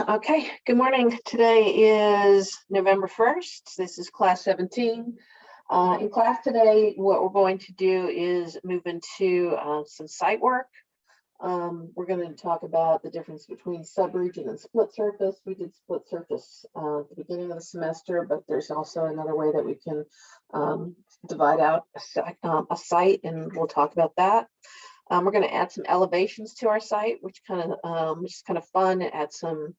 Okay, good morning. Today is November 1st. This is class 17. In class today, what we're going to do is move into some site work. We're going to talk about the difference between subregion and split surface. We did split surface at the beginning of the semester, but there's also another way that we can divide out a site, and we'll talk about that. We're going to add some elevations to our site, which is kind of fun. Add some,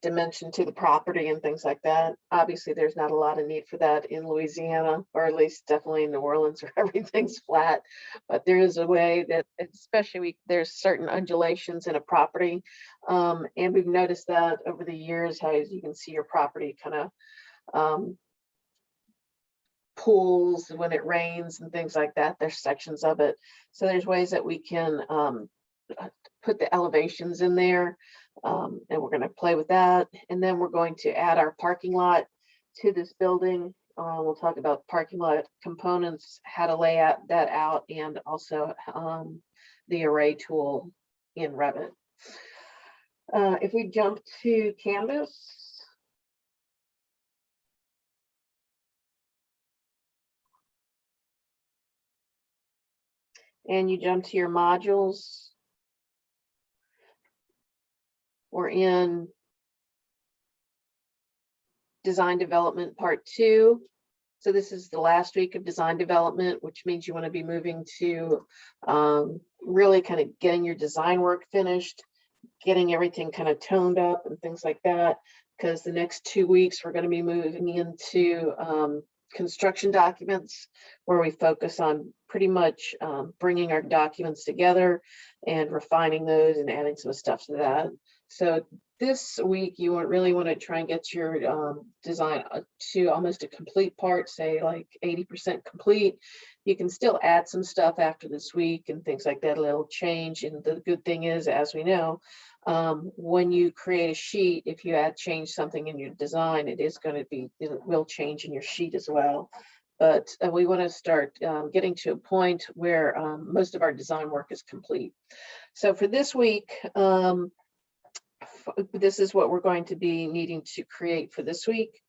dimension to the property and things like that. Obviously, there's not a lot of need for that in Louisiana, or at least definitely in New Orleans, where everything's flat. But there is a way that, especially there's certain undulations in a property, and we've noticed that over the years, how you can see your property kind of pools when it rains and things like that. There's sections of it, so there's ways that we can put the elevations in there, and we're going to play with that. And then we're going to add our parking lot to this building. We'll talk about parking lot components, how to lay that out, and also the array tool in Revit. If we jump to Canvas, and you jump to your modules, we're in design development part 2. So this is the last week of design development, which means you want to be moving to really kind of getting your design work finished, getting everything kind of toned up and things like that, because the next 2 weeks we're going to be moving into construction documents, where we focus on pretty much bringing our documents together and refining those and adding some stuff to that. So this week you really want to try and get your design to almost a complete part, say like 80% complete. You can still add some stuff after this week and things like that, a little change. And the good thing is, as we know, when you create a sheet, if you change something in your design, it will change in your sheet as well. But we want to start getting to a point where most of our design work is complete. So for this week, this is what we're going to be needing to create for this week.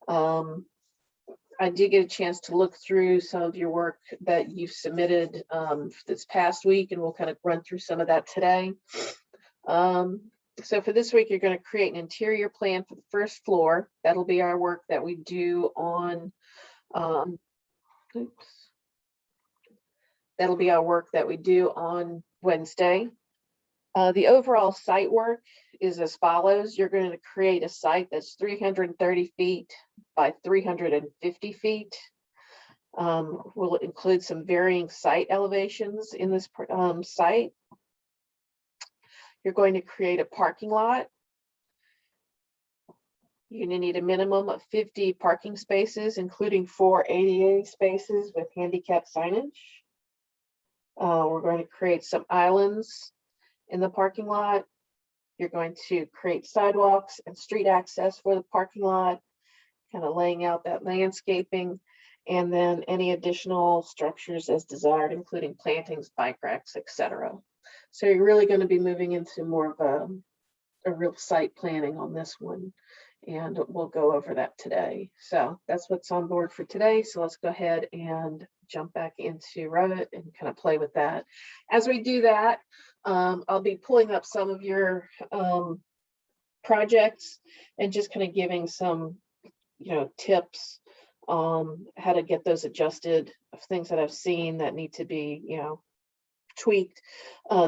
I did get a chance to look through some of your work that you've submitted this past week, and we'll kind of run through some of that today. So for this week, you're going to create an interior plan for the first floor. That'll be our work that we do on, that'll be our work that we do on Wednesday. The overall site work is as follows. You're going to create a site that's 330 feet by 350 feet. We'll include some varying site elevations in this site. You're going to create a parking lot. You're going to need a minimum of 50 parking spaces, including 4 ADA spaces with handicap signage. We're going to create some islands in the parking lot. You're going to create sidewalks and street access for the parking lot, kind of laying out that landscaping, and then any additional structures as desired, including plantings, bike racks, etc. So you're really going to be moving into more of a real site planning on this one, and we'll go over that today. So that's what's on board for today. So let's go ahead and jump back into Revit and kind of play with that. As we do that, I'll be pulling up some of your projects and just kind of giving some, tips how to get those adjusted, of things that I've seen that need to be, tweaked.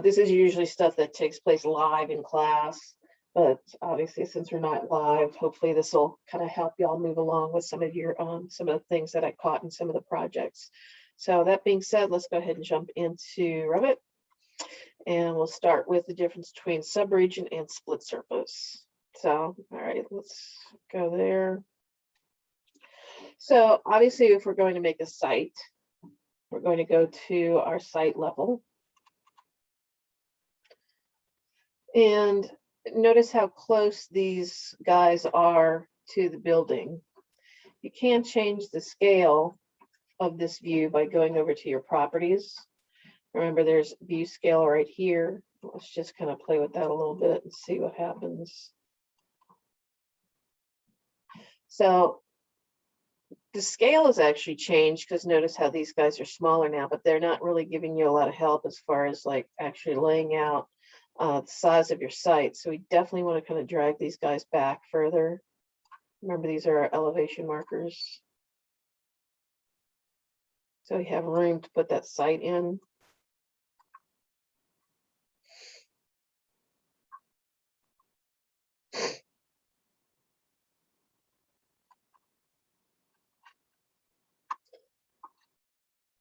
This is usually stuff that takes place live in class, but obviously since we're not live, hopefully this will kind of help y'all move along with some of your some of the things that I caught in some of the projects. So that being said, let's go ahead and jump into Revit, and we'll start with the difference between subregion and split surface. So, all right, let's go there. So obviously, if we're going to make a site, we're going to go to our site level. And notice how close these guys are to the building. You can change the scale of this view by going over to your properties. Remember, there's view scale right here, Let's just kind of play with that a little bit and see what happens. So the scale has actually changed because notice how these guys are smaller now, but they're not really giving you a lot of help as far as like actually laying out the size of your site. So we definitely want to kind of drag these guys back further. Remember, these are our elevation markers. So we have room to put that site in.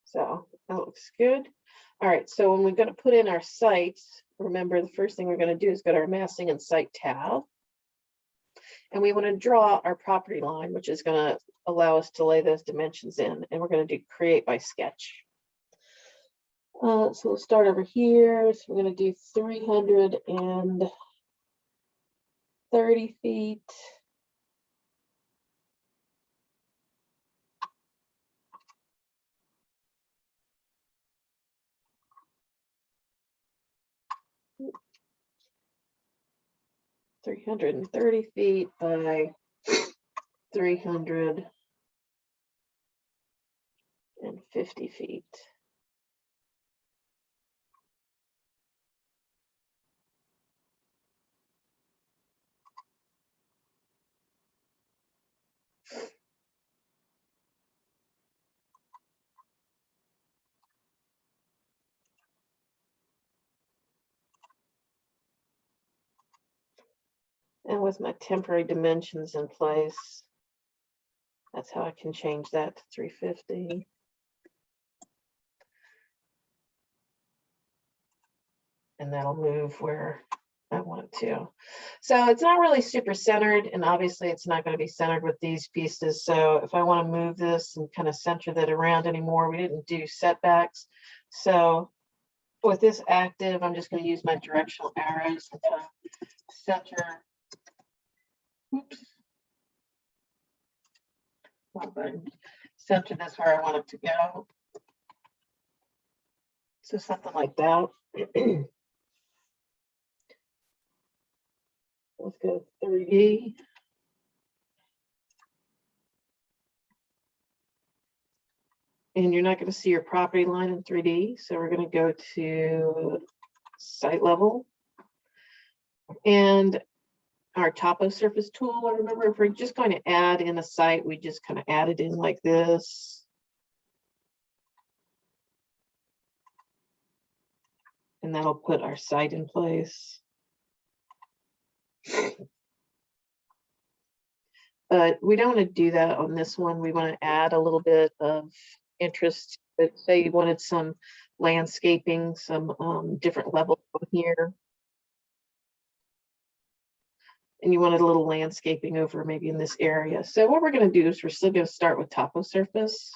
So that looks good. All right, so when we're going to put in our sites, remember the first thing we're going to do is go to our massing and site tab. And we want to draw our property line, which is going to allow us to lay those dimensions in. And we're going to do create by sketch. So we'll start over here. So we're going to do 330 feet. (330 feet) by 350 feet. And with my temporary dimensions in place, that's how I can change that to 350. And that'll move where I want it to. So it's not really super centered, and obviously it's not going to be centered with these pieces. So if I want to move this and kind of center that around anymore, we didn't do setbacks. So with this active, I'm just going to use my directional arrows to kind of center. Oops. Center this where I want it to go. So something like that. Let's go 3D. And you're not going to see your property line in 3D. So we're going to go to site level. And our topo surface tool, I remember if we're just going to add in a site, we just kind of add it in like this. And that'll put our site in place. But we don't want to do that on this one. We want to add a little bit of interest. But say you wanted some landscaping, some different levels here. And you wanted a little landscaping over maybe in this area. So what we're going to do is we're still going to start with topo surface.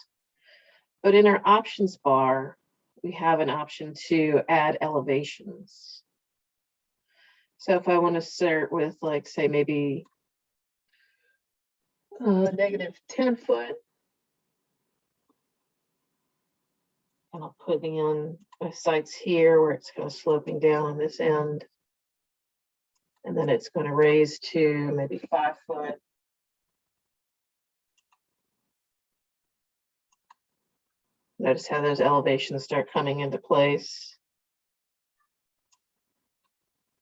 But in our options bar, we have an option to add elevations. So if I want to start with, like, say, maybe negative 10 foot. And I'll put in my sites here where it's kind of sloping down on this end. And then it's going to raise to maybe 5 foot. Notice how those elevations start coming into place.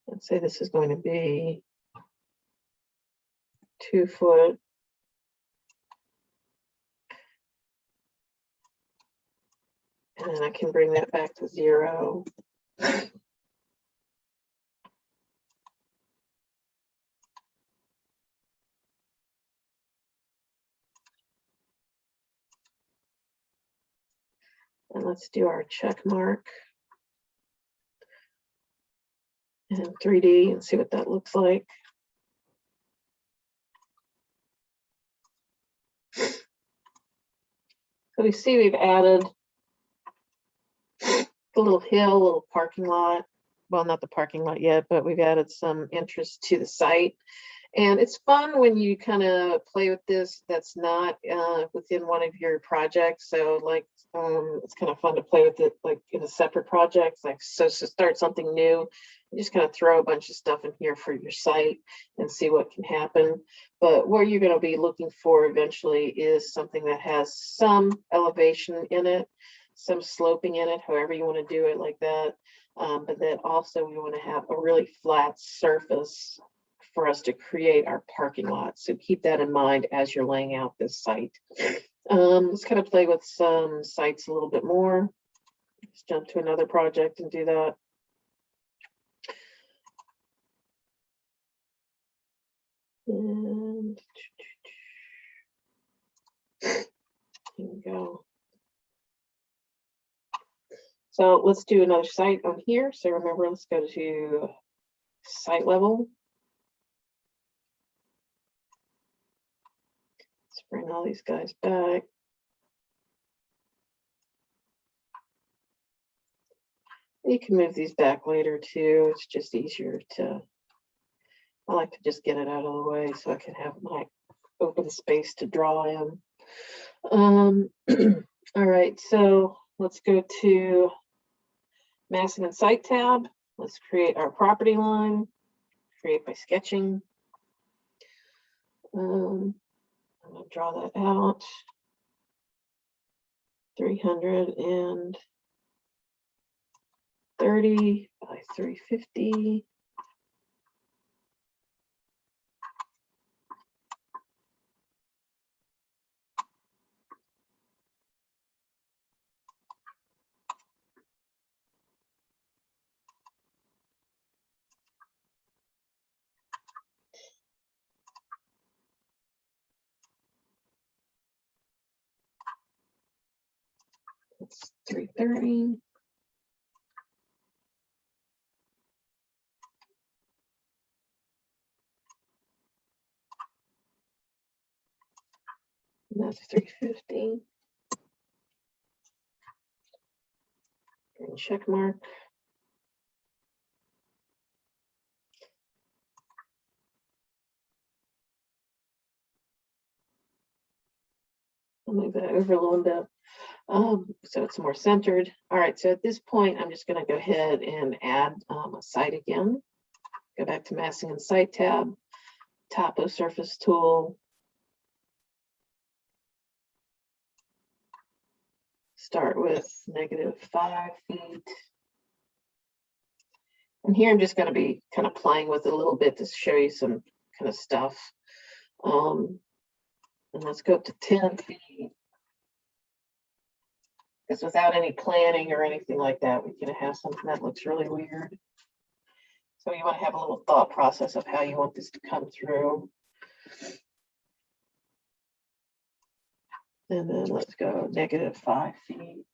Let's say this is going to be 2 foot. And then I can bring that back to 0. And let's do our check mark in 3D and see what that looks like. So we see we've added a little hill, a little parking lot. Well, not the parking lot yet, but we've added some interest to the site. And it's fun when you kind of play with this that's not within one of your projects. So like it's kind of fun to play with it like in a separate project. Like so to start something new, you just kind of throw a bunch of stuff in here for your site and see what can happen. But what you're going to be looking for eventually is something that has some elevation in it, some sloping in it, however you want to do it like that. But then also we want to have a really flat surface for us to create our parking lot. So keep that in mind as you're laying out this site. Let's kind of play with some sites a little bit more. Let's jump to another project and do that. And here we go. So let's do another site on here. So remember, let's go to site level. Let's bring all these guys back. You can move these back later too. It's just easier to, I like to just get it out of the way so I can have my open space to draw in. All right, so let's go to massing and site tab. Let's create our property line, create by sketching. I'm gonna draw that out. 330 by 350. That's 330. And that's 350. And check mark. I'll move that over a little bit. So it's more centered. All right, so at this point, I'm just going to go ahead and add a site again. Go back to massing and site tab, topo surface tool. Start with -5 feet. And here I'm just going to be kind of playing with it a little bit to show you some kind of stuff. And let's go up to 10 feet. Because without any planning or anything like that, we can have something that looks really weird. So you want to have a little thought process of how you want this to come through. And then let's go -5 feet.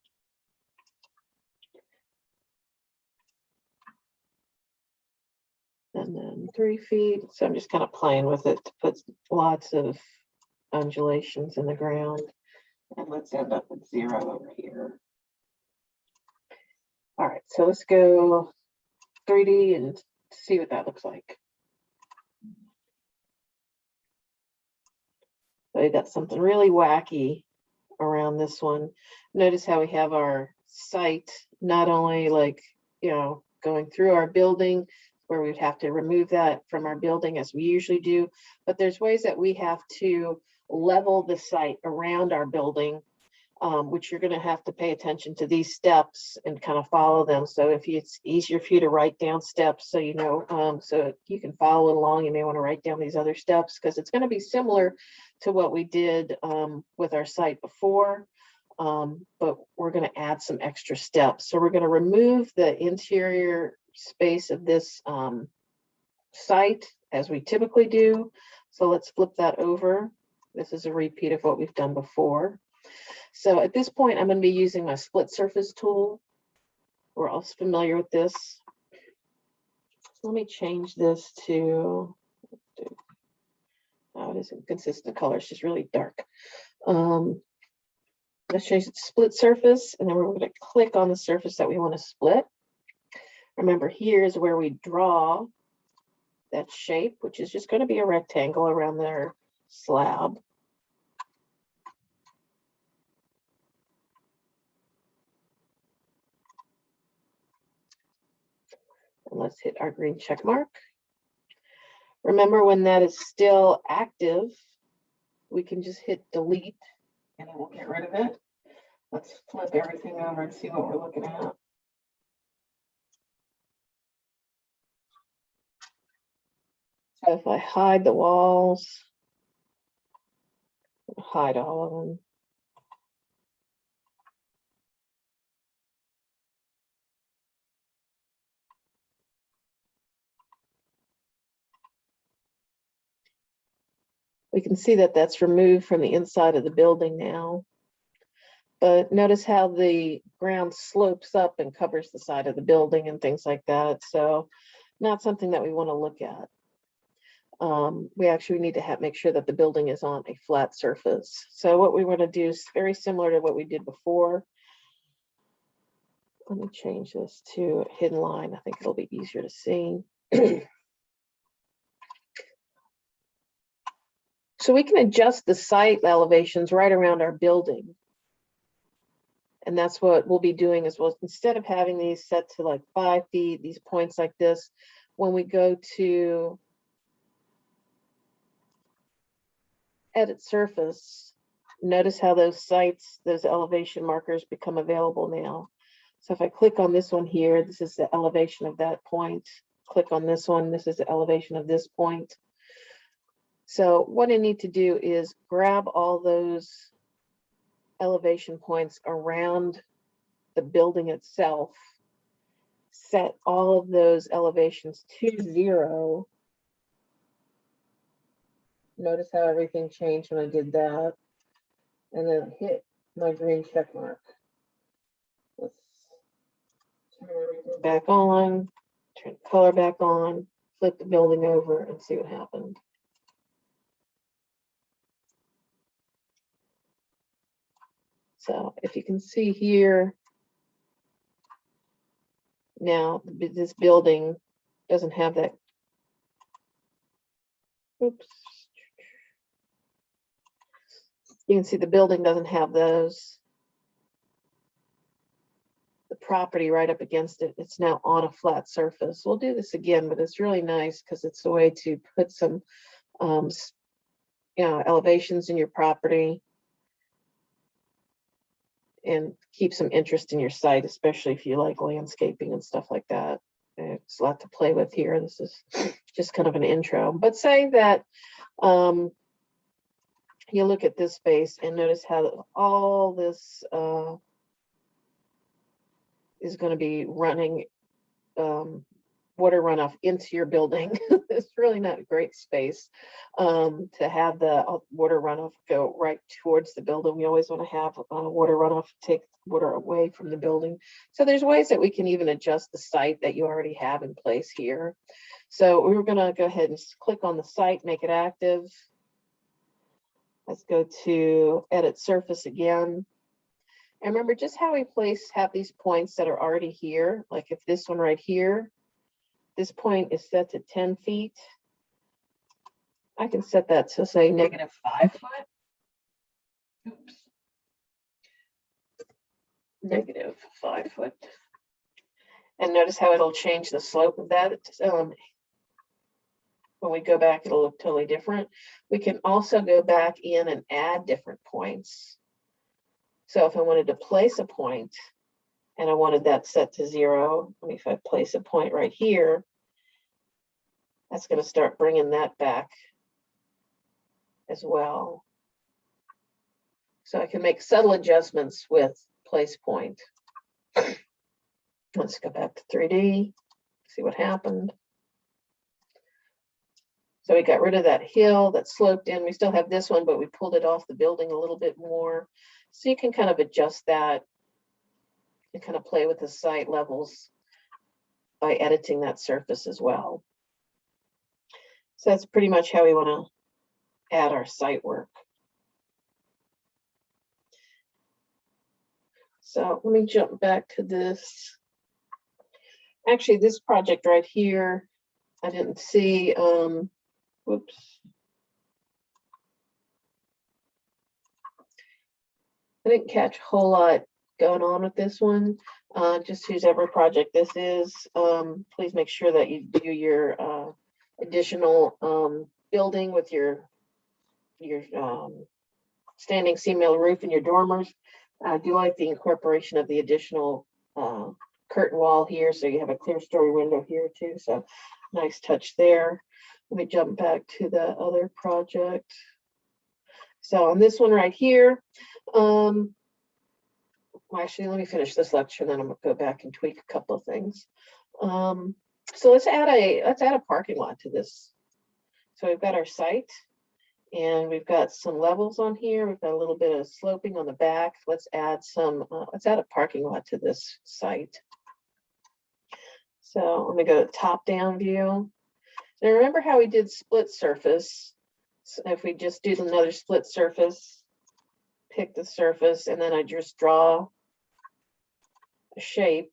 And then 3 feet. So I'm just kind of playing with it to put lots of undulations in the ground. And let's end up with 0 over here. All right, so let's go 3D and see what that looks like. So we got something really wacky around this one. Notice how we have our site, not only like, you know, going through our building where we'd have to remove that from our building as we usually do, but there's ways that we have to level the site around our building, which you're going to have to pay attention to these steps and kind of follow them. So if it's easier for you to write down steps, so you know, so you can follow along, you may want to write down these other steps because it's going to be similar to what we did with our site before, but we're going to add some extra steps. So we're going to remove the interior space of this site as we typically do. So let's flip that over. This is a repeat of what we've done before. So at this point, I'm going to be using my split surface tool. We're all familiar with this. So let me change this to, oh, it isn't consistent color, it's just really dark. Let's change it to split surface, and then we're going to click on the surface that we want to split. Remember, here is where we draw that shape, which is just going to be a rectangle around their slab. And let's hit our green check mark. Remember, when that is still active, we can just hit delete and it will get rid of it. Let's flip everything over and see what we're looking at. So if I hide the walls, hide all of them. We can see that that's removed from the inside of the building now. But notice how the ground slopes up and covers the side of the building and things like that. So not something that we want to look at. We actually need to make sure that the building is on a flat surface. So what we want to do is very similar to what we did before. Let me change this to a hidden line. I think it'll be easier to see. So we can adjust the site elevations right around our building. And that's what we'll be doing as well. Instead of having these set to like 5 feet, these points like this, when we go to edit surface, notice how those sites, those elevation markers become available now. So if I click on this one here, this is the elevation of that point. Click on this one, this is the elevation of this point. So what I need to do is grab all those elevation points around the building itself, set all of those elevations to 0. Notice how everything changed when I did that, and then hit my green check mark. Let's turn everything back on, turn the color back on, flip the building over and see what happened. So if you can see here, now this building doesn't have that. Oops. You can see the building doesn't have those. The property right up against it, it's now on a flat surface. We'll do this again, but it's really nice because it's a way to put some elevations in your property and keep some interest in your site, especially if you like landscaping and stuff like that. It's a lot to play with here. This is just kind of an intro, but say that you look at this space and notice how all this is going to be running water runoff into your building. It's really not a great space to have the water runoff go right towards the building. We always want to have water runoff take water away from the building. So there's ways that we can even adjust the site that you already have in place here. So we're going to go ahead and click on the site, make it active. Let's go to edit surface again. And remember just how we have these points that are already here. Like if this one right here, this point is set to 10 feet. I can set that to say -5 foot. Oops. -5 foot. And notice how it'll change the slope of that. When we go back, it'll look totally different. We can also go back in and add different points. So if I wanted to place a point and I wanted that set to 0, if I place a point right here, that's going to start bringing that back as well. So I can make subtle adjustments with place point. Let's go back to 3D, see what happened. So we got rid of that hill that sloped in. We still have this one, but we pulled it off the building a little bit more. So you can kind of adjust that and kind of play with the site levels by editing that surface as well. So that's pretty much how we want to add our site work. So let me jump back to this. Actually, this project right here I didn't see, whoops. I didn't catch a whole lot going on with this one. Just whoever project this is, please make sure that you do your additional building with your standing seam metal roof and your dormers. I do like the incorporation of the additional curtain wall here, so you have a clear story window here too. So nice touch there. Let me jump back to the other project. So on this one right here, well, actually, let me finish this lecture, and then I'm gonna go back and tweak a couple of things. So let's add a parking lot to this. So we've got our site, and we've got some levels on here. We've got a little bit of sloping on the back. Let's add a parking lot to this site. So let me go to top-down view. Now remember how we did split surface? So if we just do another split surface, pick the surface, and then I just draw a shape,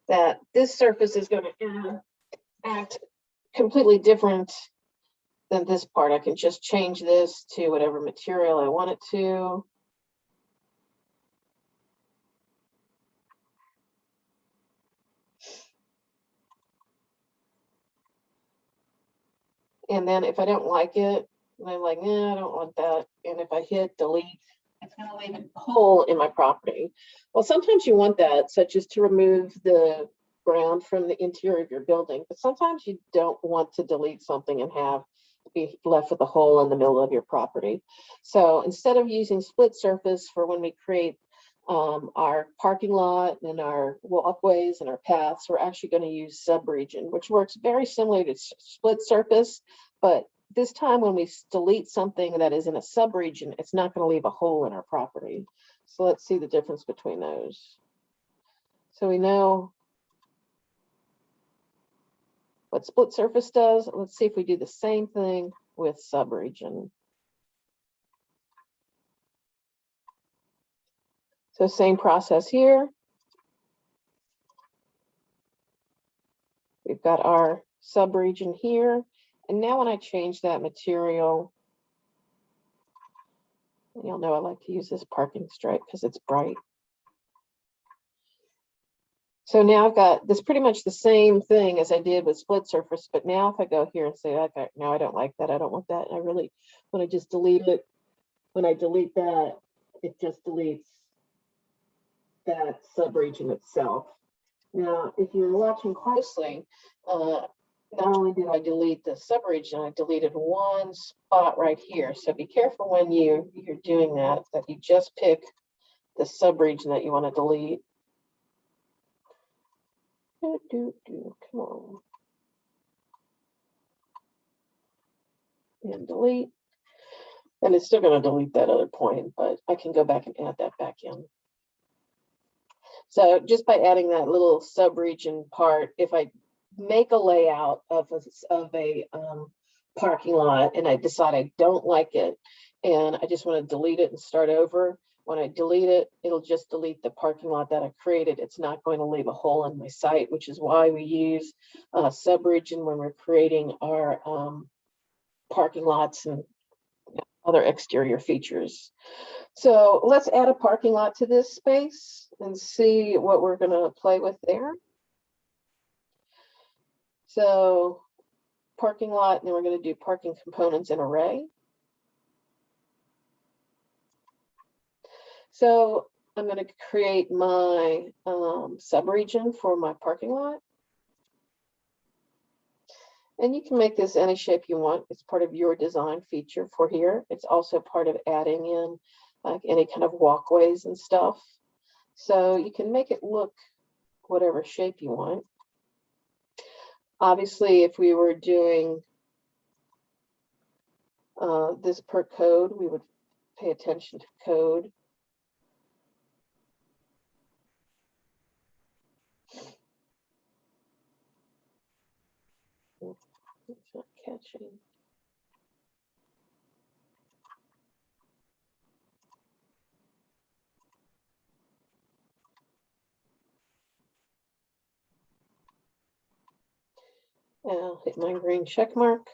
that this surface is going to act completely different than this part. I can just change this to whatever material I want it to. And then if I don't like it, I'm like, I don't want that. And if I hit delete, it's going to leave a hole in my property. Well, sometimes you want that, such as to remove the ground from the interior of your building. But sometimes you don't want to delete something and be left with a hole in the middle of your property. So instead of using split surface for when we create our parking lot and our walkways and our paths, we're actually going to use subregion, which works very similar to split surface, but this time when we delete something that is in a subregion, it's not going to leave a hole in our property. So let's see the difference between those. So we know what split surface does. Let's see if we do the same thing with subregion. So same process here. We've got our subregion here. And now when I change that material, you'll know I like to use this parking stripe because it's bright. So now I've got this pretty much the same thing as I did with split surface, but now if I go here and say, okay, no, I don't like that, I don't want that, I really want to just delete it. When I delete that, it just deletes that subregion itself. Now, if you're watching closely, not only did I delete the subregion, I deleted one spot right here. So be careful when you're doing that you just pick the subregion that you want to delete. Come on. And delete. And it's still going to delete that other point, but I can go back and add that back in. So just by adding that little subregion part, if I make a layout of a parking lot and I decide I don't like it and I just want to delete it and start over, when I delete it, it'll just delete the parking lot that I created. It's not going to leave a hole in my site, which is why we use subregion when we're creating our parking lots and other exterior features. So let's add a parking lot to this space and see what we're going to play with there. So parking lot, and then we're going to do parking components and array. So I'm going to create my subregion for my parking lot. And you can make this any shape you want. It's part of your design feature for here. It's also part of adding in like any kind of walkways and stuff. So you can make it look whatever shape you want. Obviously, if we were doing this per code, we would pay attention to code. It's not catching. I'll hit my green check mark.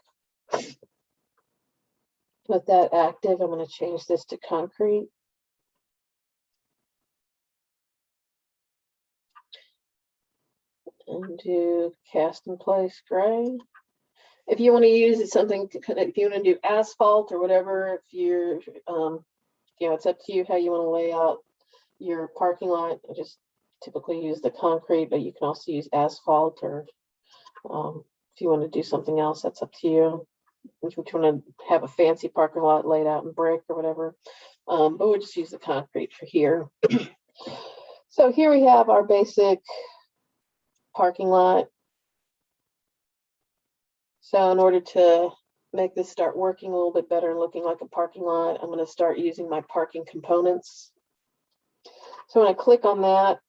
With that active, I'm going to change this to concrete. And do cast in place gray. If you want to use it something to kind of, if you want to do asphalt or whatever, if you're, you know, it's up to you how you want to lay out your parking lot. I just typically use the concrete, but you can also use asphalt, or if you want to do something else, that's up to you. If you want to have a fancy parking lot laid out in brick or whatever, but we'll just use the concrete for here. So here we have our basic parking lot. So in order to make this start working a little bit better and looking like a parking lot, I'm going to start using my parking components. So when I click on that,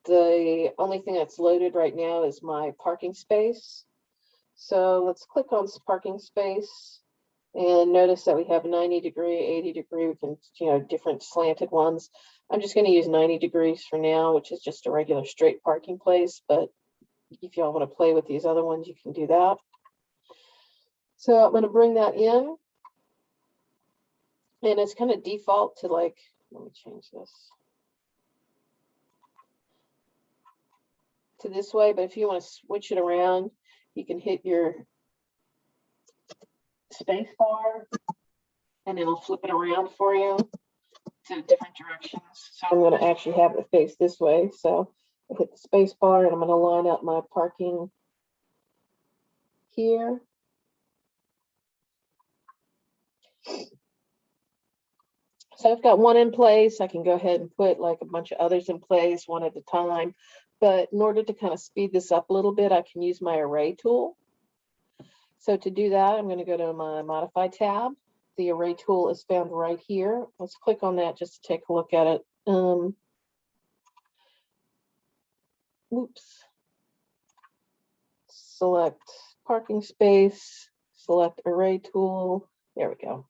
the only thing that's loaded right now is my parking space. So let's click on parking space and notice that we have 90 degree, 80 degree, we can, you know, different slanted ones. I'm just going to use 90 degrees for now, which is just a regular straight parking place. But if y'all want to play with these other ones, you can do that. So I'm going to bring that in. And it's kind of default to, like, let me change this to this way. But if you want to switch it around, you can hit your space bar and it'll flip it around for you to different directions. So I'm going to actually have it face this way. So I hit the space bar and I'm going to line up my parking here. So I've got one in place. I can go ahead and put like a bunch of others in place one at a time. But in order to kind of speed this up a little bit, I can use my array tool. So to do that, I'm going to go to my modify tab. The array tool is found right here. Let's click on that just to take a look at it. Oops. Select parking space, select array tool. There we go.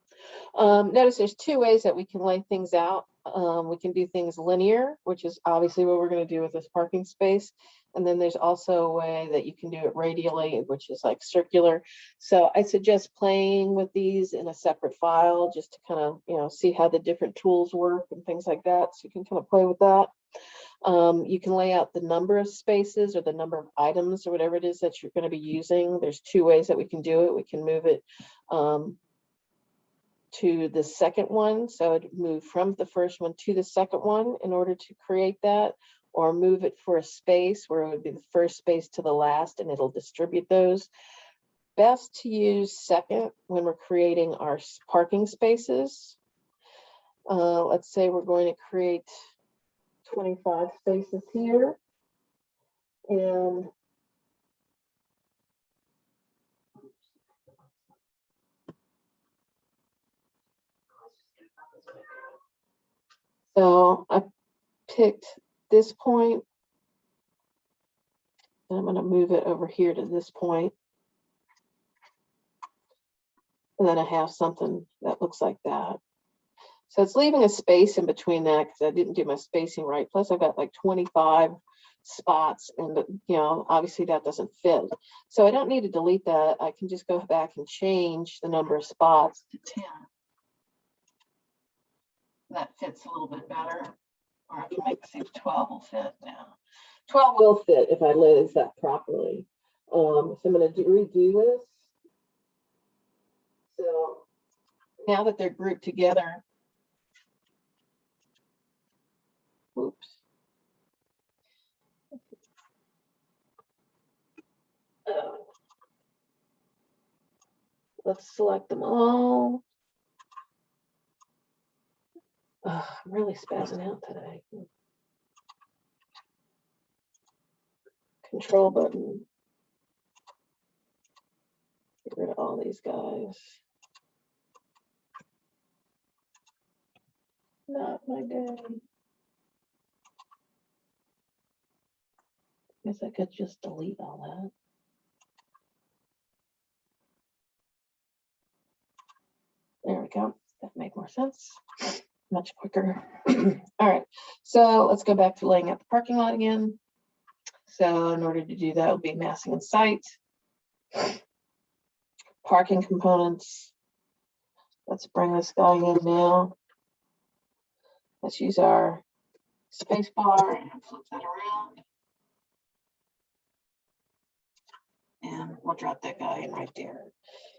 Notice there's two ways that we can lay things out. We can do things linear, which is obviously what we're going to do with this parking space. And then there's also a way that you can do it radially, which is like circular. So I suggest playing with these in a separate file just to kind of, you know, see how the different tools work and things like that. So you can kind of play with that. You can lay out the number of spaces or the number of items or whatever it is that you're going to be using. There's two ways that we can do it. We can move it to the second one. So it'd move from the first one to the second one in order to create that, or move it for a space where it would be the first space to the last and it'll distribute those. Best to use second when we're creating our parking spaces. Let's say we're going to create 25 spaces here. And so I picked this point. And I'm going to move it over here to this point. And then I have something that looks like that. So it's leaving a space in between that because I didn't do my spacing right. Plus I've got like 25 spots and, you know, obviously that doesn't fit. So I don't need to delete that. I can just go back and change the number of spots to 10. That fits a little bit better. Or I can make see if 12 will fit now. 12 will fit if I lay this up properly. So I'm going to redo this. So now that they're grouped together, oops. Let's select them all. I'm really spazzing out today. Control button. Get rid of all these guys. Not my day. Guess I could just delete all that. There we go. That make more sense. Much quicker. All right. So let's go back to laying out the parking lot again. So in order to do that, we'll be massing in site. Parking components. Let's bring this guy in now. Let's use our space bar and flip that around. And we'll drop that guy in right there.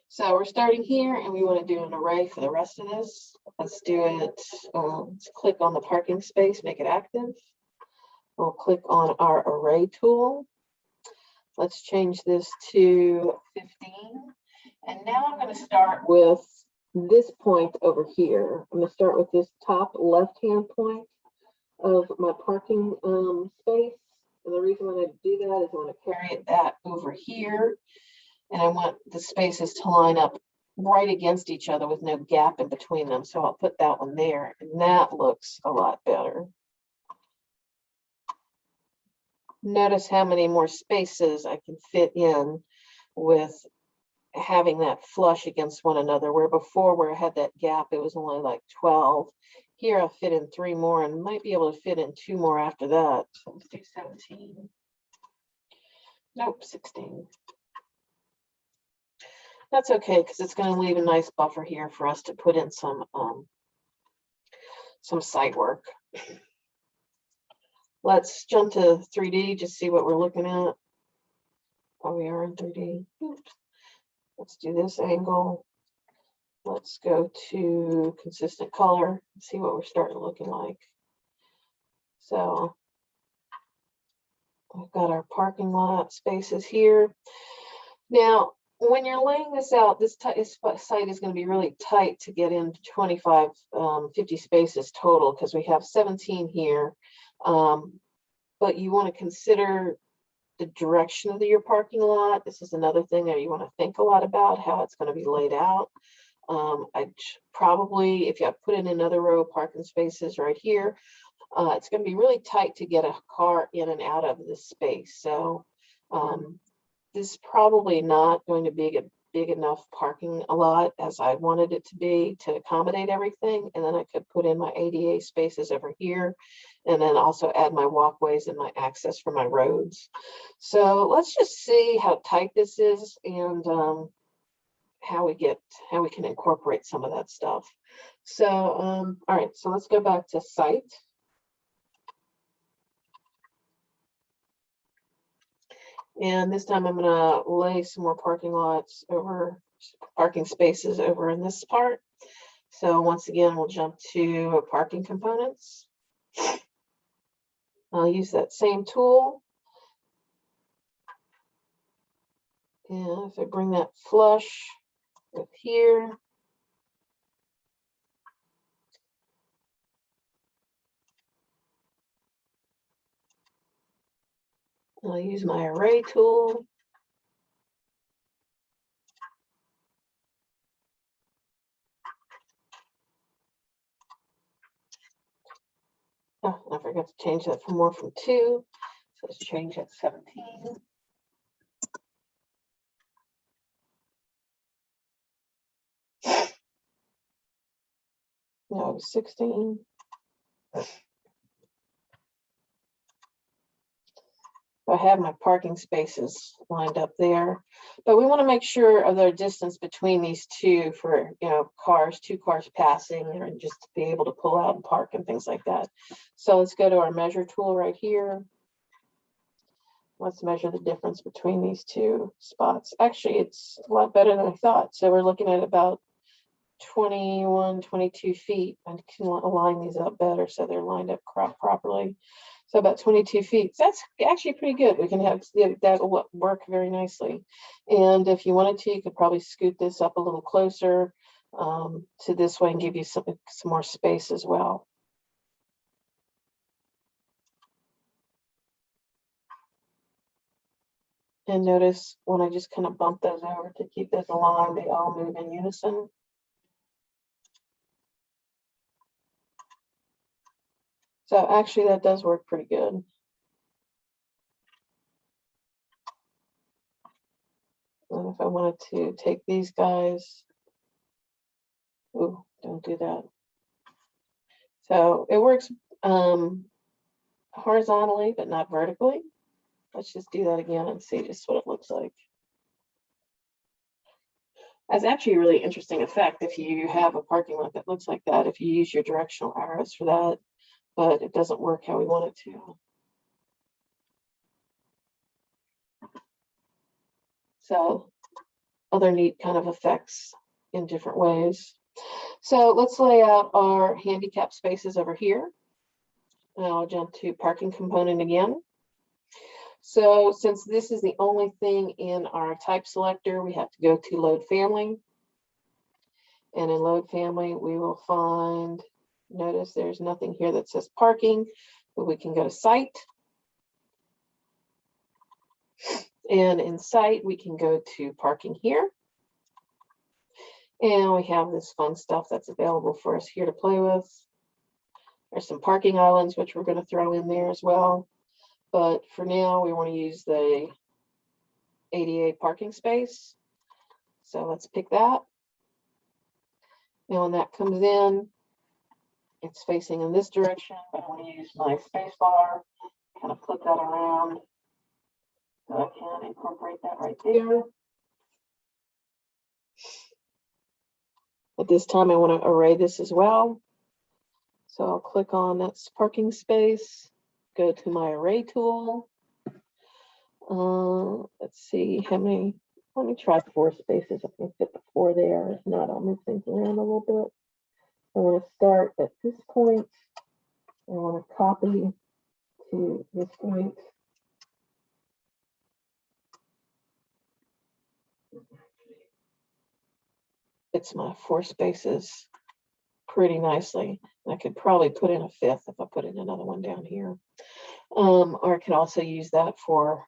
So we're starting here and we want to do an array for the rest of this. Let's do it. Let's click on the parking space, make it active. We'll click on our array tool. Let's change this to 15. And now I'm going to start with this point over here. I'm going to start with this top left-hand point of my parking space. And the reason why I do that is I want to carry that over here. And I want the spaces to line up right against each other with no gap in between them. So I'll put that one there, and that looks a lot better. Notice how many more spaces I can fit in with having that flush against one another, where before where I had that gap, it was only like 12. Here I'll fit in 3 more and might be able to fit in 2 more after that. So let's do 17. Nope, 16. That's okay, because it's going to leave a nice buffer here for us to put in some site work. Let's jump to 3D, just see what we're looking at. Oh, we are in 3D. Oops. Let's do this angle. Let's go to consistent color and see what we're starting looking like. So we've got our parking lot spaces here. Now, when you're laying this out, this site is going to be really tight to get in 25, 50 spaces total, because we have 17 here. But you want to consider the direction of your parking lot. This is another thing that you want to think a lot about, how it's going to be laid out. I'd probably, if you put in another row of parking spaces right here, it's going to be really tight to get a car in and out of this space. So this is probably not going to be a big enough parking lot as I wanted it to be to accommodate everything. And then I could put in my ADA spaces over here, and then also add my walkways and my access for my roads. So let's just see how tight this is and how we can incorporate some of that stuff. So all right, so let's go back to site. And this time I'm going to lay some more parking spaces over in this part. So once again, we'll jump to parking components. I'll use that same tool. And if I bring that flush up here, I'll use my array tool. Oh, I forgot to change that from 2. So let's change that to 17. No, 16. I have my parking spaces lined up there, but we want to make sure of the distance between these two for, two cars passing, and just to be able to pull out and park and things like that. So let's go to our measure tool right here. Let's measure the difference between these two spots. Actually, it's a lot better than I thought. So we're looking at about 21, 22 feet. I can align these up better so they're lined up properly. So about 22 feet. So that's actually pretty good. We can have that will work very nicely. And if you wanted to, you could probably scoot this up a little closer to this way and give you some more space as well. And notice when I just kind of bump those over to keep those aligned, they all move in unison. So actually that does work pretty good. And if I wanted to take these guys, ooh, don't do that. So it works horizontally, but not vertically. Let's just do that again and see just what it looks like. That's actually a really interesting effect if you have a parking lot that looks like that, if you use your directional arrows for that, but it doesn't work how we want it to. So other neat kind of effects in different ways. So let's lay out our handicap spaces over here. And I'll jump to parking component again. So since this is the only thing in our type selector, we have to go to load family. And in load family, we will find, notice there's nothing here that says parking, but we can go to site. And in site, we can go to parking here. And we have this fun stuff that's available for us here to play with. There's some parking islands, which we're going to throw in there as well. But for now, we want to use the ADA parking space. So let's pick that. Now when that comes in, it's facing in this direction, but I want to use my space bar, kind of flip that around so I can incorporate that right there. At this time, I want to array this as well. So I'll click on that parking space, go to my array tool. Let's see how many, let me try 4 spaces. I can fit the 4 there. If not, I'll move things around a little bit. I want to start at this point. I want to copy to this point. It's my 4 spaces pretty nicely. I could probably put in a 5th if I put in another one down here. Or I can also use that for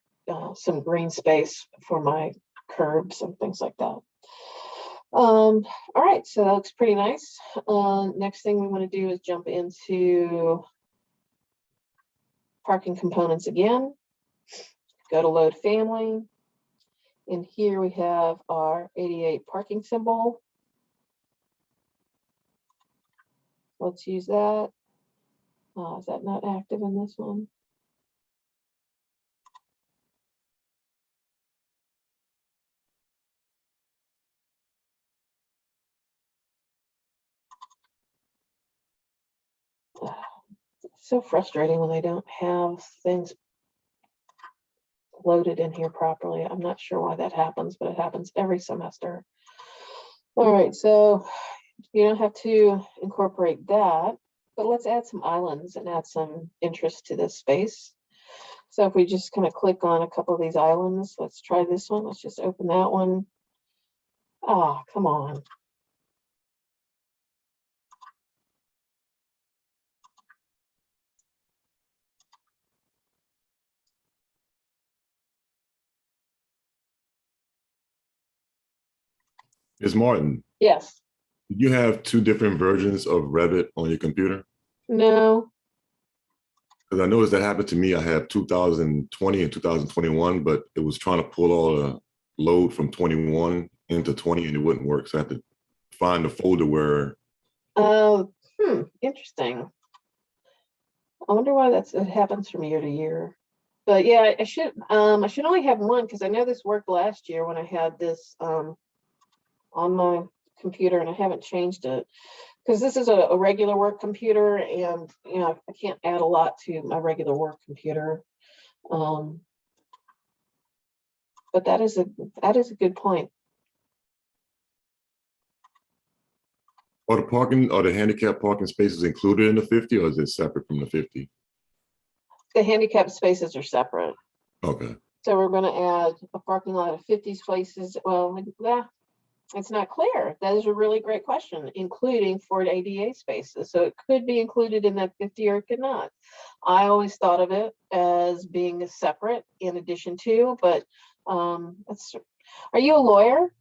some green space for my curbs and things like that. All right, so that looks pretty nice. Next thing we want to do is jump into parking components again. Go to load family. In here we have our 88 parking symbol. Let's use that. Is that not active in this one? It's so frustrating when they don't have things loaded in here properly. I'm not sure why that happens, but it happens every semester. All right, so you don't have to incorporate that, but let's add some islands and add some interest to this space. So if we just kind of click on a couple of these islands, let's try this one. Let's just open that one. Ah, come on. Ms. Martin, Yes. you have 2 different versions of Revit on your computer? No. Because I noticed that happened to me. I have 2020 and 2021, but it was trying to pull all the load from 21 into 20 and it wouldn't work. So I had to find the folder where. Interesting. I wonder why it happens from year to year. But yeah, I should only have one because I know this worked last year when I had this on my computer and I haven't changed it because this is a regular work computer and you know I can't add a lot to my regular work computer. But that is a good point. Are the handicap parking spaces included in the 50 or is it separate from the 50? The handicap spaces are separate. Okay. So we're going to add a parking lot of 50 spaces. Well, yeah, it's not clear. That is a really great question, including for ADA spaces. So it could be included in that 50 or it could not. I always thought of it as being separate in addition to, but are you a lawyer?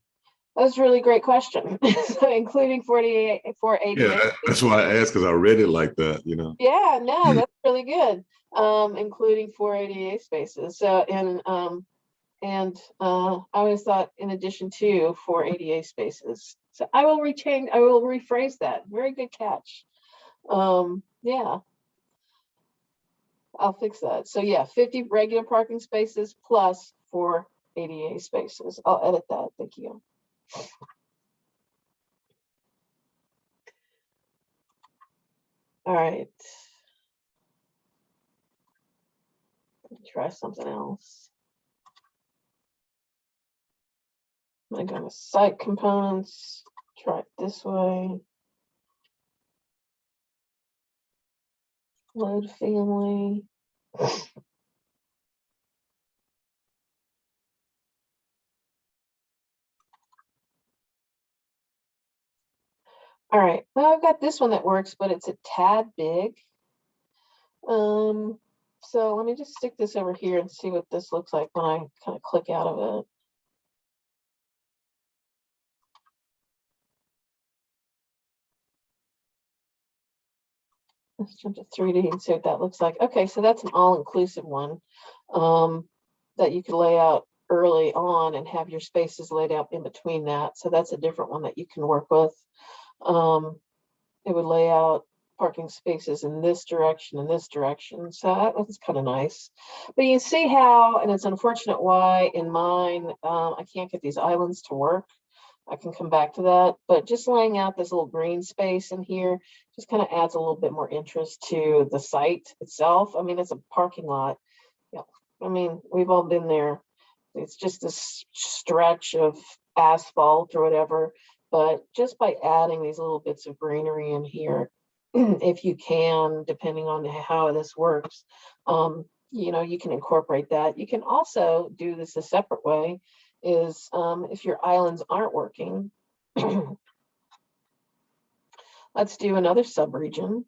That's a really great question. So including 48 for ADA. Yeah, that's why I asked because I read it like that, you know. Yeah, no, that's really good. Including 4 ADA spaces. So and I always thought in addition to 4 ADA spaces. So I will rephrase that. Very good catch. Yeah. I'll fix that. So yeah, 50 regular parking spaces plus 4 ADA spaces. I'll edit that. Thank you. All right. Try something else. I'm gonna go to site components, try it this way. Load family. All right, well, I've got this one that works, but it's a tad big. So let me just stick this over here and see what this looks like when I kind of click out of it. Let's jump to 3D and see what that looks like. Okay, so that's an all-inclusive one that you can lay out early on and have your spaces laid out in between that. So that's a different one that you can work with. It would lay out parking spaces in this direction and this direction. So that was kind of nice. But you see how, and it's unfortunate why in mine, I can't get these islands to work. I can come back to that, but just laying out this little green space in here just kind of adds a little bit more interest to the site itself. I mean, it's a parking lot. Yeah, I mean, we've all been there. It's just this stretch of asphalt or whatever, but just by adding these little bits of greenery in here, if you can, depending on how this works, you know, you can incorporate that. You can also do this a separate way is if your islands aren't working, let's do another subregion.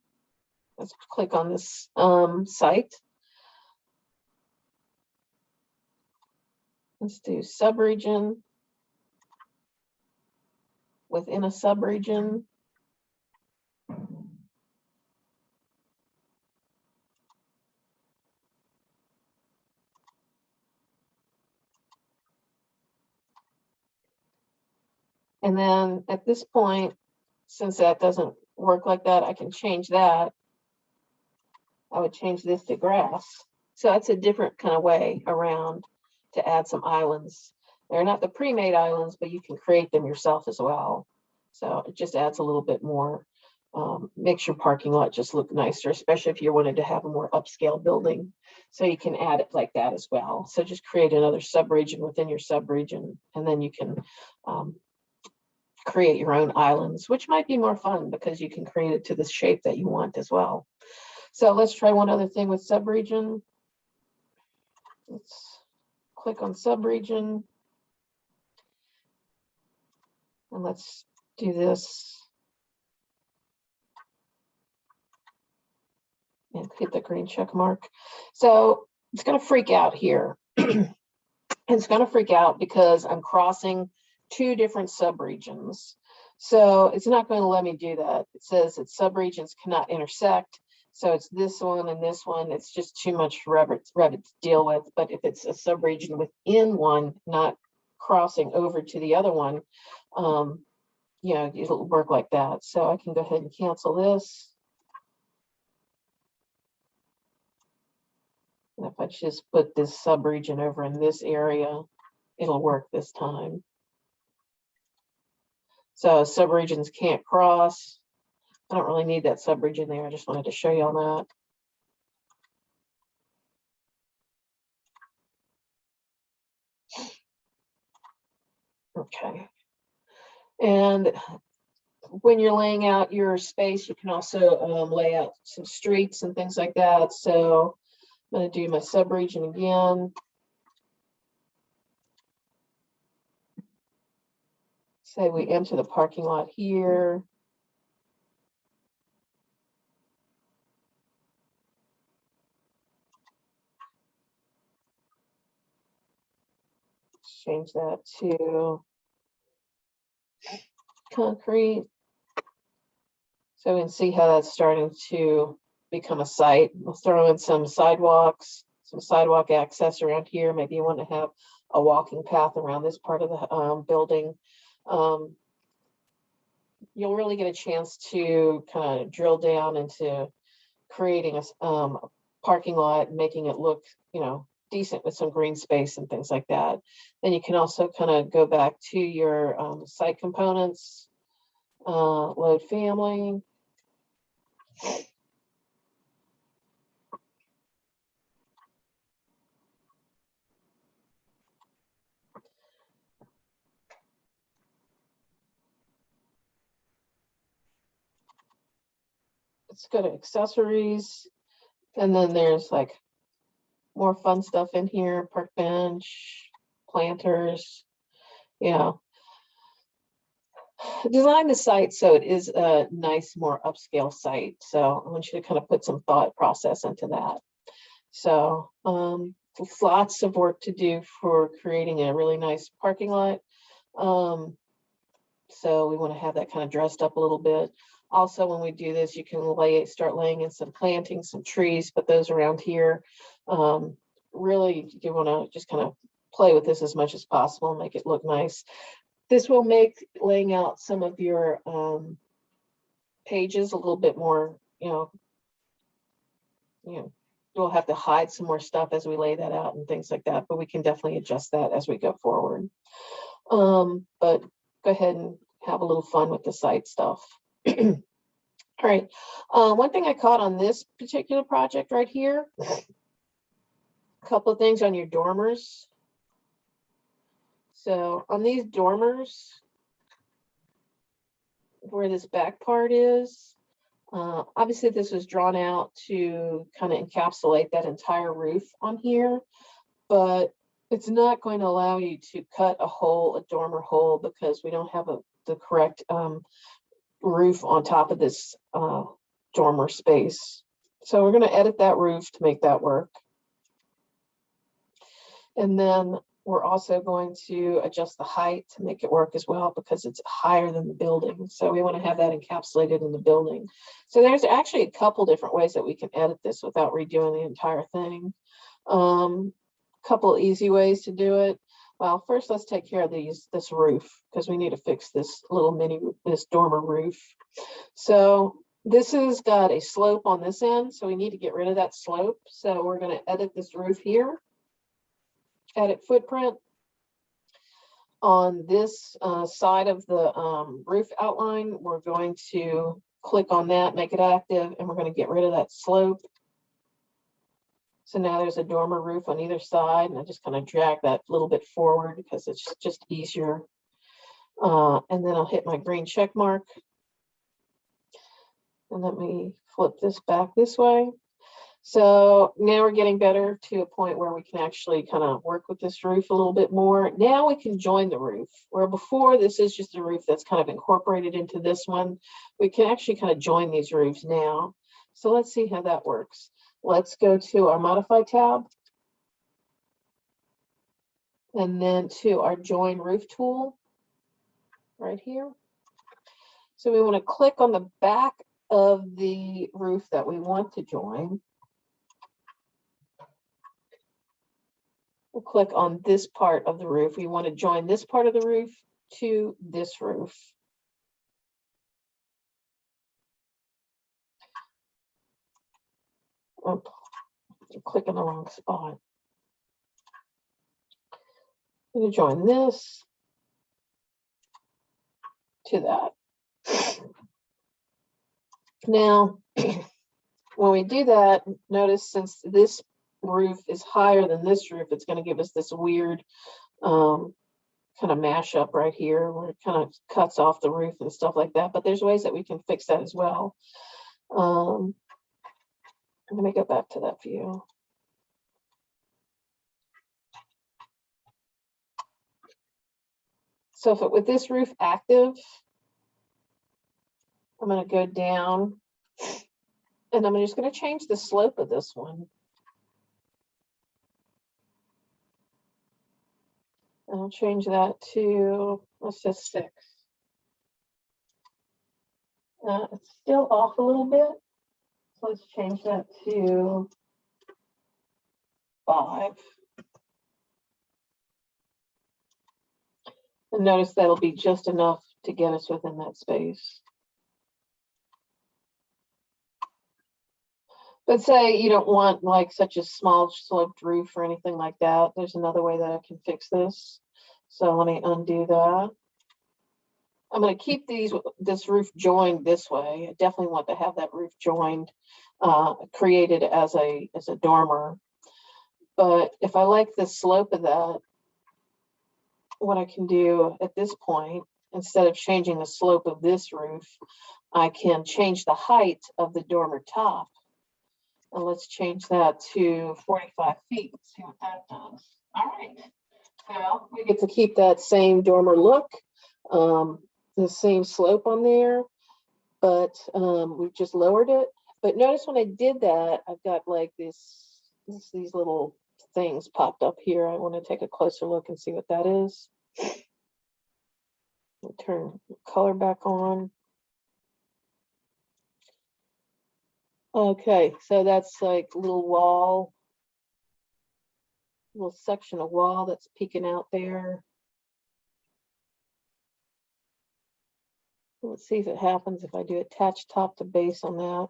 Let's click on this site. Let's do subregion within a subregion. And then at this point, since that doesn't work like that, I can change that. I would change this to grass. So that's a different kind of way around to add some islands. They're not the pre-made islands, but you can create them yourself as well. So it just adds a little bit more, makes your parking lot just look nicer, especially if you wanted to have a more upscale building. So you can add it like that as well. So just create another subregion within your subregion, and then you can create your own islands, which might be more fun because you can create it to the shape that you want as well. So let's try one other thing with subregion. Let's click on subregion. And let's do this. And hit the green check mark. So it's going to freak out here. It's going to freak out because I'm crossing two different subregions. So it's not going to let me do that. It says that subregions cannot intersect. So it's this one and this one. It's just too much Revit to deal with. But if it's a subregion within one, not crossing over to the other one, you know, it'll work like that. So I can go ahead and cancel this. And if I just put this subregion over in this area, it'll work this time. So subregions can't cross. I don't really need that subregion there. I just wanted to show you on that. Okay. And when you're laying out your space, you can also lay out some streets and things like that. So I'm going to do my subregion again. Say we enter the parking lot here. Change that to concrete. So we can see how that's starting to become a site. We'll throw in some sidewalks, some sidewalk access around here. Maybe you want to have a walking path around this part of the building. You'll really get a chance to kind of drill down into creating a parking lot, making it look, you know, decent with some green space and things like that. Then you can also kind of go back to your site components, load family. let's go to accessories. And then there's like more fun stuff in here, park bench, planters, you know. Design the site so it is a nice, more upscale site. So I want you to kind of put some thought process into that. So lots of work to do for creating a really nice parking lot. So we want to have that kind of dressed up a little bit. Also, when we do this, you can start laying in some plantings, some trees, put those around here. Really, you want to just kind of play with this as much as possible, make it look nice. This will make laying out some of your pages a little bit more, we'll have to hide some more stuff as we lay that out and things like that, but we can definitely adjust that as we go forward. But go ahead and have a little fun with the site stuff. All right. One thing I caught on this particular project right here, a couple of things on your dormers. So on these dormers, where this back part is, obviously this was drawn out to kind of encapsulate that entire roof on here, but it's not going to allow you to cut a hole, a dormer hole, because we don't have the correct roof on top of this dormer space. So we're going to edit that roof to make that work. And then we're also going to adjust the height to make it work as well, because it's higher than the building. So we want to have that encapsulated in the building. So there's actually a couple different ways that we can edit this without redoing the entire thing. Couple easy ways to do it. Well, first let's take care of this roof, because we need to fix this this dormer roof. So this has got a slope on this end, so we need to get rid of that slope. So we're going to edit this roof here. Edit footprint. On this side of the roof outline, we're going to click on that, make it active, and we're going to get rid of that slope. So now there's a dormer roof on either side, and I just kind of drag that a little bit forward because it's just easier. And then I'll hit my green check mark. And let me flip this back this way. So now we're getting better to a point where we can actually kind of work with this roof a little bit more. Now we can join the roof, where before this is just a roof that's kind of incorporated into this one. We can actually kind of join these roofs now. So let's see how that works. Let's go to our Modify tab. And then to our Join Roof tool right here. So we want to click on the back of the roof that we want to join. We'll click on this part of the roof. We want to join this part of the roof to this roof. Oh, I'm clicking the wrong spot. I'm going to join this to that. Now, when we do that, notice since this roof is higher than this roof, it's going to give us this weird kind of mashup right here where it kind of cuts off the roof and stuff like that. But there's ways that we can fix that as well. I'm going to go back to that view. So with this roof active, I'm going to go down and I'm just going to change the slope of this one. And I'll change that to, let's just 6. It's still off a little bit. So let's change that to 5. And notice that'll be just enough to get us within that space. But say you don't want like such a small sloped roof or anything like that. There's another way that I can fix this. So let me undo that. I'm going to keep this roof joined this way. I definitely want to have that roof joined, created as a dormer. But if I like the slope of that, what I can do at this point instead of changing the slope of this roof, I can change the height of the dormer top. And let's change that to 45 feet. Let's see what that does. All right. Well, we get to keep that same dormer look, the same slope on there, but we've just lowered it. But notice when I did that, I've got like these little things popped up here. I want to take a closer look and see what that is. I'll turn the color back on. Okay, so that's like a little section of wall that's peeking out there. Let's see if it happens if I do attach top to base on that.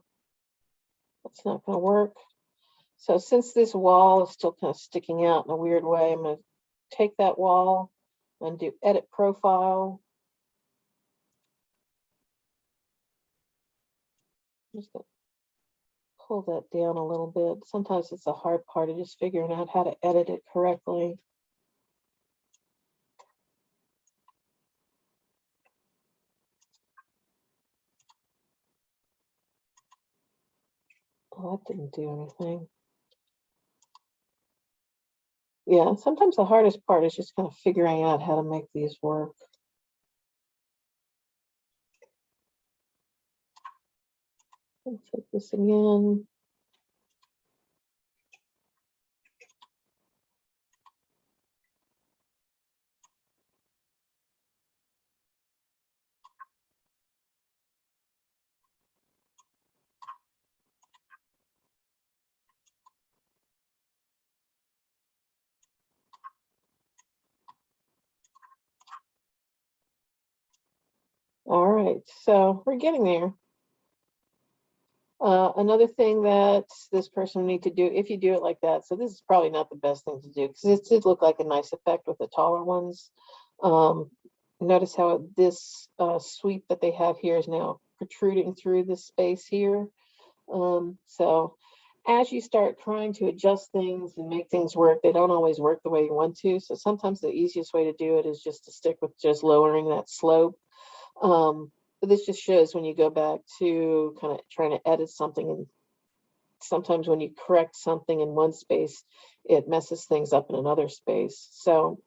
That's not going to work. So since this wall is still kind of sticking out in a weird way, I'm going to take that wall and do edit profile. Just going to pull that down a little bit. Sometimes it's a hard part of just figuring out how to edit it correctly. Oh, that didn't do anything. Yeah, sometimes the hardest part is just kind of figuring out how to make these work. Let's take this again. All right, so we're getting there. Another thing that this person will need to do, if you do it like that, so this is probably not the best thing to do because it did look like a nice effect with the taller ones. Notice how this sweep that they have here is now protruding through this space here. So as you start trying to adjust things and make things work, they don't always work the way you want to. So sometimes the easiest way to do it is just to stick with just lowering that slope. But this just shows when you go back to kind of trying to edit something, and sometimes when you correct something in one space, it messes things up in another space. So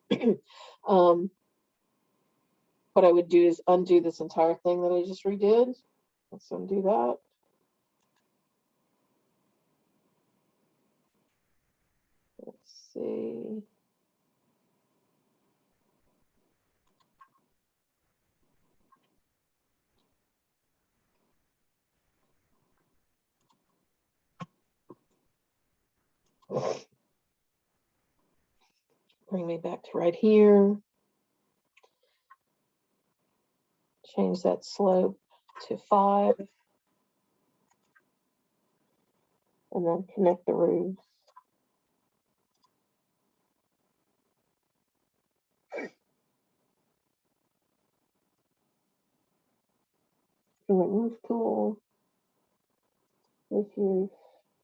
what I would do is undo this entire thing that I just redid. Let's undo that. Let's see. Bring me back to right here. Change that slope to 5. And then connect the roofs. Roof tool. This roof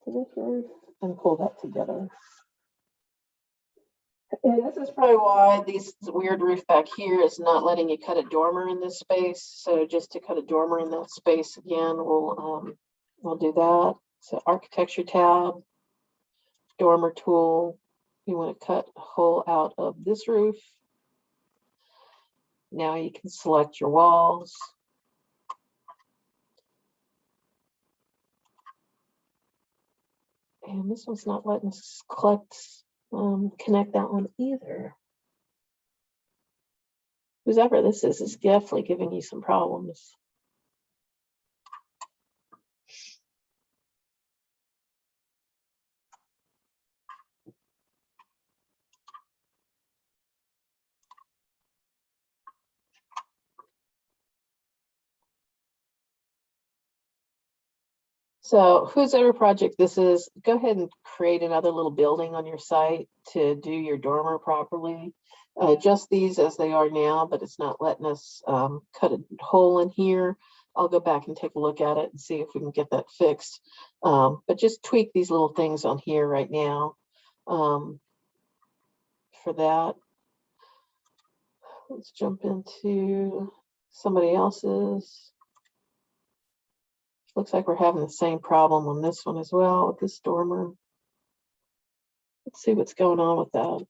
to this roof. And pull that together. And this is probably why this weird roof back here is not letting you cut a dormer in this space. So just to cut a dormer in that space again, we'll do that. So architecture tab, dormer tool. You want to cut a hole out of this roof. Now you can select your walls. And this one's not letting us connect that one either. Whoever this is definitely giving you some problems. So whoever project this is, go ahead and create another little building on your site to do your dormer properly. Just these as they are now, but it's not letting us cut a hole in here. I'll go back and take a look at it and see if we can get that fixed. But just tweak these little things on here right now for that. Let's jump into somebody else's. Looks like we're having the same problem on this one as well with this dormer. Let's see what's going on with that.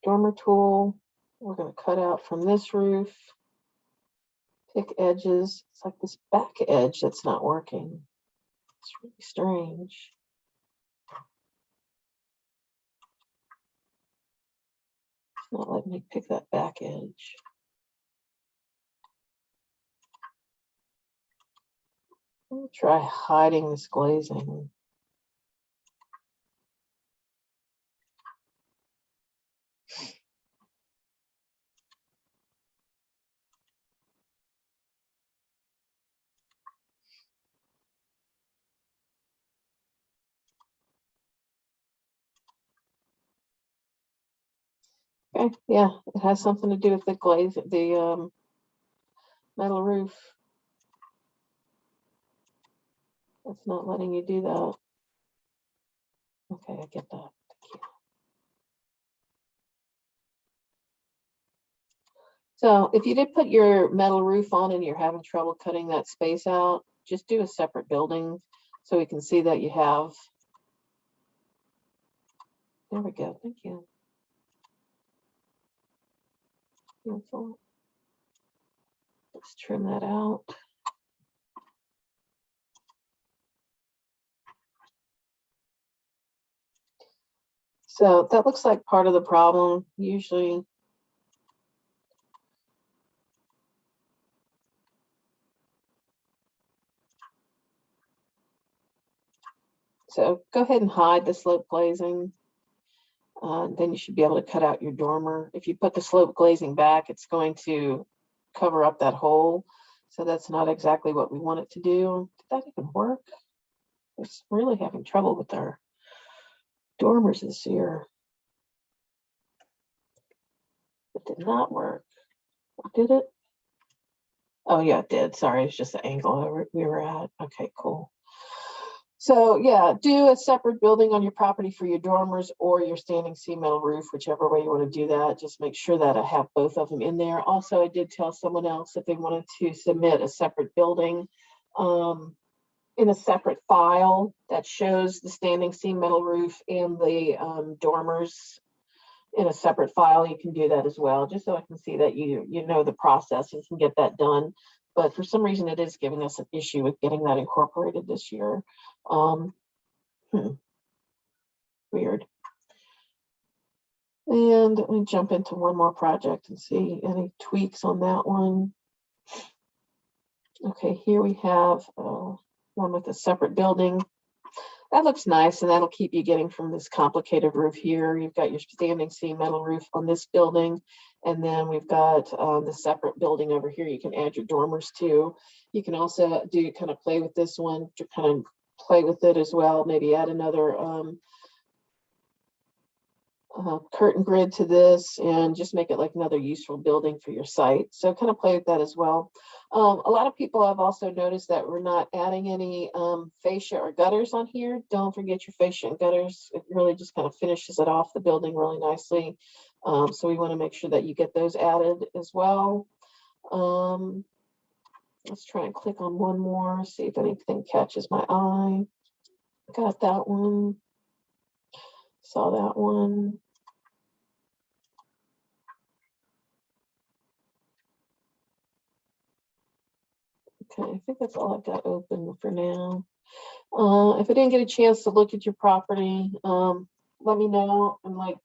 Dormer tool, we're going to cut out from this roof. Pick edges. It's like this back edge that's not working. It's really strange. It's not letting me pick that back edge. I'll try hiding this glazing. Okay, yeah, it has something to do with the glaze, the metal roof. It's not letting you do that. Okay, I get that. Thank you. So if you did put your metal roof on and you're having trouble cutting that space out, just do a separate building so we can see that you have. There we go. Thank you. Beautiful. Let's trim that out. So that looks like part of the problem. Usually, so go ahead and hide the slope glazing. Then you should be able to cut out your dormer. If you put the slope glazing back, it's going to cover up that hole. So that's not exactly what we want it to do. Did that even work? We're really having trouble with our dormers this year. It did not work. Did it? Oh yeah, it did. Sorry, it's just the angle we were at. Okay, cool. So yeah, do a separate building on your property for your dormers or your standing seam metal roof, whichever way you want to do that. Just make sure that I have both of them in there. Also, I did tell someone else that they wanted to submit a separate building in a separate file that shows the standing seam metal roof and the dormers in a separate file. You can do that as well, just so I can see that you know the process and can get that done. But for some reason, it is giving us an issue with getting that incorporated this year. Weird. And let me jump into one more project and see any tweaks on that one. Okay, here we have one with a separate building. That looks nice, and that'll keep you getting from this complicated roof here. You've got your standing seam metal roof on this building, and then we've got the separate building over here. You can add your dormers to. You can also do kind of play with this one to kind of play with it as well. Maybe add another curtain grid to this and just make it like another useful building for your site. So kind of play with that as well. A lot of people have also noticed that we're not adding any fascia or gutters on here. Don't forget your fascia and gutters. It really just kind of finishes it off the building really nicely. So we want to make sure that you get those added as well. Let's try and click on one more, see if anything catches my eye. Got that one. Saw that one. Okay, I think that's all I've got open for now. If I didn't get a chance to look at your property, let me know and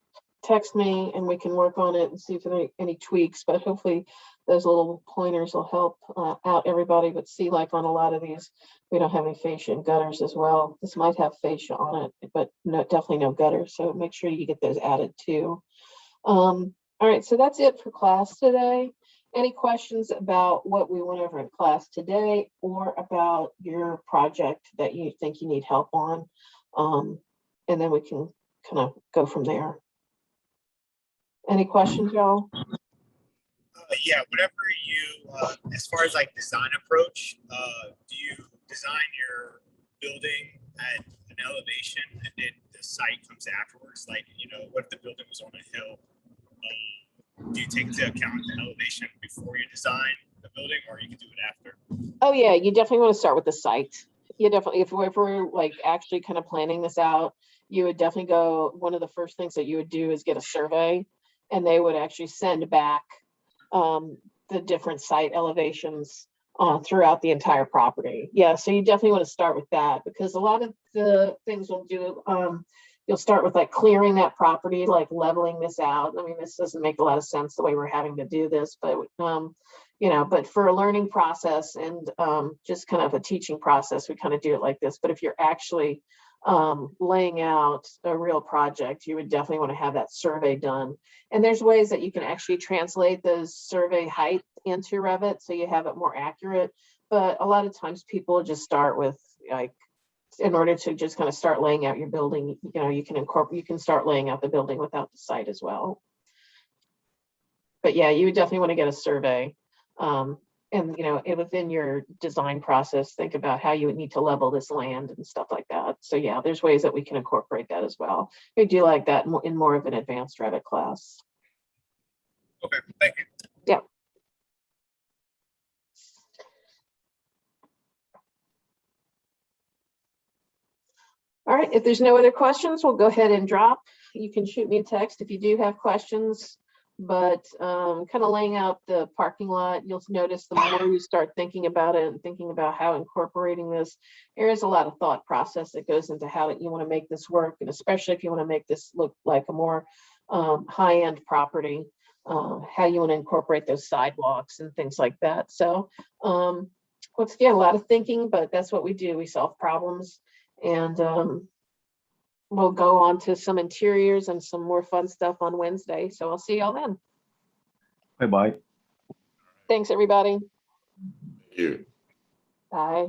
text me and we can work on it and see if there are any tweaks, but hopefully those little pointers will help out everybody. But see, like on a lot of these, we don't have any fascia and gutters as well. This might have fascia on it, but definitely no gutters. So make sure you get those added too. All right, so that's it for class today. Any questions about what we went over in class today or about your project that you think you need help on? And then we can kind of go from there. Any questions, y'all? Yeah, whatever you, as far as like design approach, do you design your building at an elevation and then the site comes afterwards? Like, what if the building was on a hill? do you take into account the elevation before you design the building, or you can do it after? Oh, yeah, you definitely want to start with the site. You definitely, if we're like actually kind of planning this out, you would definitely go, one of the first things that you would do is get a survey, and they would actually send back the different site elevations throughout the entire property. Yeah, so you definitely want to start with that, because a lot of the things we'll do, you'll start with like clearing that property, like leveling this out. I mean, this doesn't make a lot of sense the way we're having to do this, but you know, but for a learning process and just kind of a teaching process, we kind of do it like this. But if you're actually laying out a real project, you would definitely want to have that survey done. And there's ways that you can actually translate those survey height into Revit so you have it more accurate. But a lot of times people just start with, like, in order to just kind of start laying out your building, you know, you can start laying out the building without the site as well. But yeah, you would definitely want to get a survey. And, you know, within your design process, think about how you would need to level this land and stuff like that. So yeah, there's ways that we can incorporate that as well. We do like that in more of an advanced Revit class. Okay, thank you. Yeah. All right, if there's no other questions, we'll go ahead and drop. You can shoot me a text if you do have questions, but kind of laying out the parking lot, you'll notice the more you start thinking about it and thinking about how incorporating this, there is a lot of thought process that goes into how you want to make this work, and especially if you want to make this look like a more high-end property, how you want to incorporate those sidewalks and things like that. So once again, a lot of thinking, but that's what we do. We solve problems. And we'll go on to some interiors and some more fun stuff on Wednesday. So I'll see y'all then. Bye-bye. Thanks, everybody. Thank you. Bye.